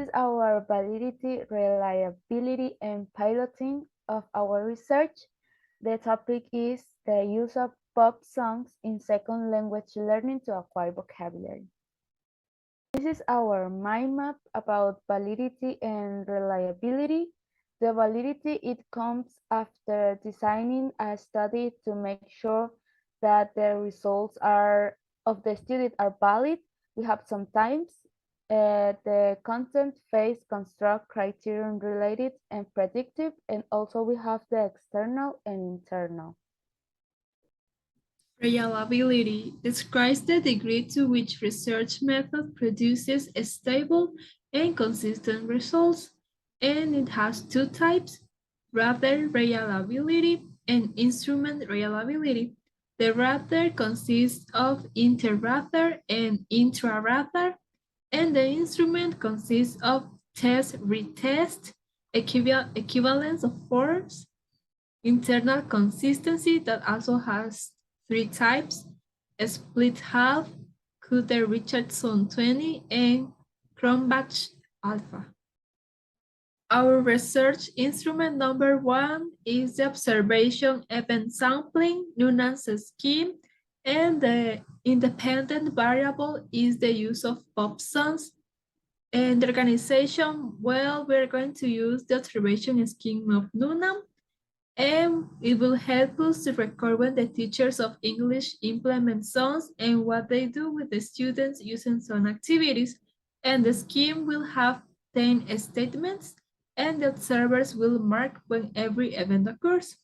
is our validity, reliability, and piloting of our research. The topic is the use of pop songs in second language learning to acquire vocabulary. This is our mind map about validity and reliability. The validity, it comes after designing a study to make sure that the results of the study are valid. We have sometimes the content phase construct criterion related and predictive, and also we have the external and internal. Reliability describes the degree to which research method produces stable and consistent results, and it has two types, rater reliability and instrument reliability. The rater consists of inter-rater and intra-rater, and the instrument consists of test-retest, equivalence of forms, internal consistency that also has three types, split half, Kuder-Richardson 20, and Cronbach alpha. Our research instrument number 1 is the observation event sampling, Noonan's scheme, and the independent variable is the use of pop songs. And the organization, well, we're going to use the observation scheme of Noonan, and it will help us to record when the teachers of English implement songs and what they do with the students using song activities. And the scheme will have 10 statements, and the observers will mark when every event occurs.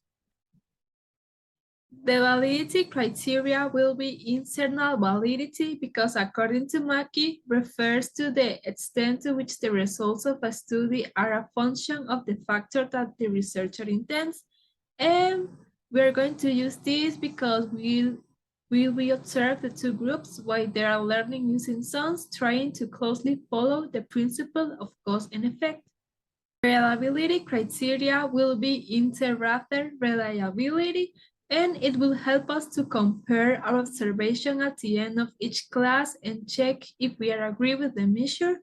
The validity criteria will be internal validity because, according to Mackey, refers to the extent to which the results of a study are a function of the factor that the researcher intends. And we're going to use this because we observe the two groups while they are learning using songs, trying to closely follow the principle of cause and effect. Reliability criteria will be inter-rater reliability, and it will help us to compare our observation at the end of each class and check if we agree with the measure.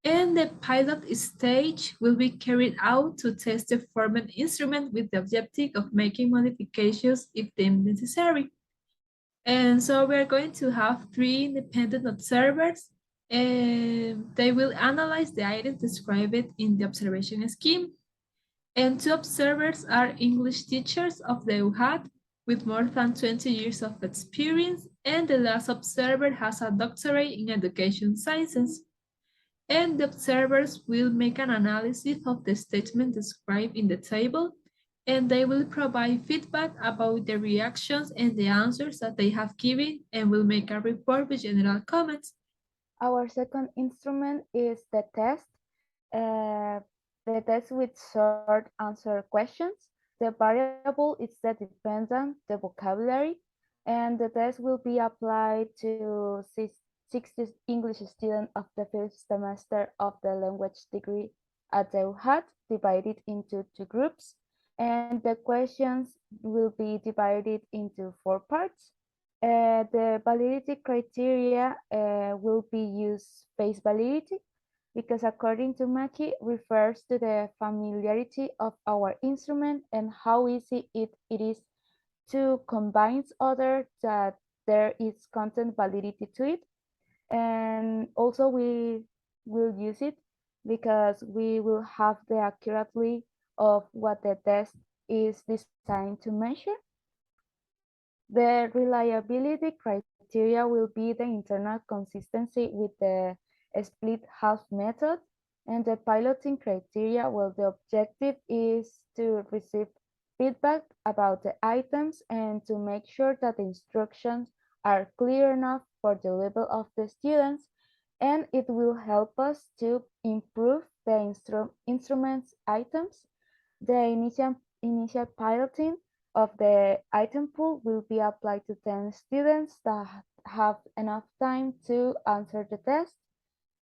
And the pilot stage will be carried out to test the format instrument with the objective of making modifications if deemed necessary. And so we're going to have 3 independent observers, and they will analyze the items described in the observation scheme. And 2 observers are English teachers of the UHAT with more than 20 years of experience, and the last observer has a doctorate in education sciences. And the observers will make an analysis of the statement described in the table, and they will provide feedback about the reactions and the answers that they have given, and will make a report with general comments. Our second instrument is the test. The test with short answer questions. The variable is the dependent, the vocabulary, and the test will be applied to 60 English students of the 5th semester of the language degree at the UHAT, divided into 2 groups. And the questions will be divided into 4 parts. The validity criteria will be used face validity, because according to Mackey, refers to the familiarity of our instrument and how easy it is to convince others that there is content validity to it. And also we will use it because we will have the accurately of what the test is designed to measure. The reliability criteria will be the internal consistency with the split half method, and the piloting criteria, well, the objective is to receive feedback about the items and to make sure that the instructions are clear enough for the level of the students, and it will help us to improve the instruments items. The initial piloting of the item pool will be applied to 10 students that have enough time to answer the test.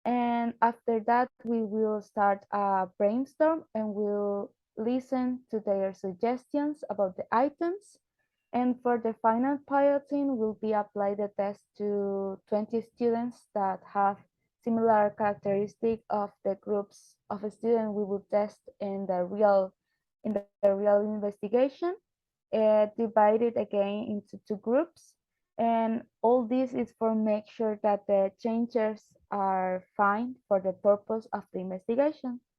And after that, we will start a brainstorm and we'll listen to their suggestions about the items. And for the final piloting, will be applied the test to 20 students that have similar characteristic of the groups of students we will test in the real investigation, divided again into two groups. And all this is for make sure that the changes are fine for the purpose of the investigation.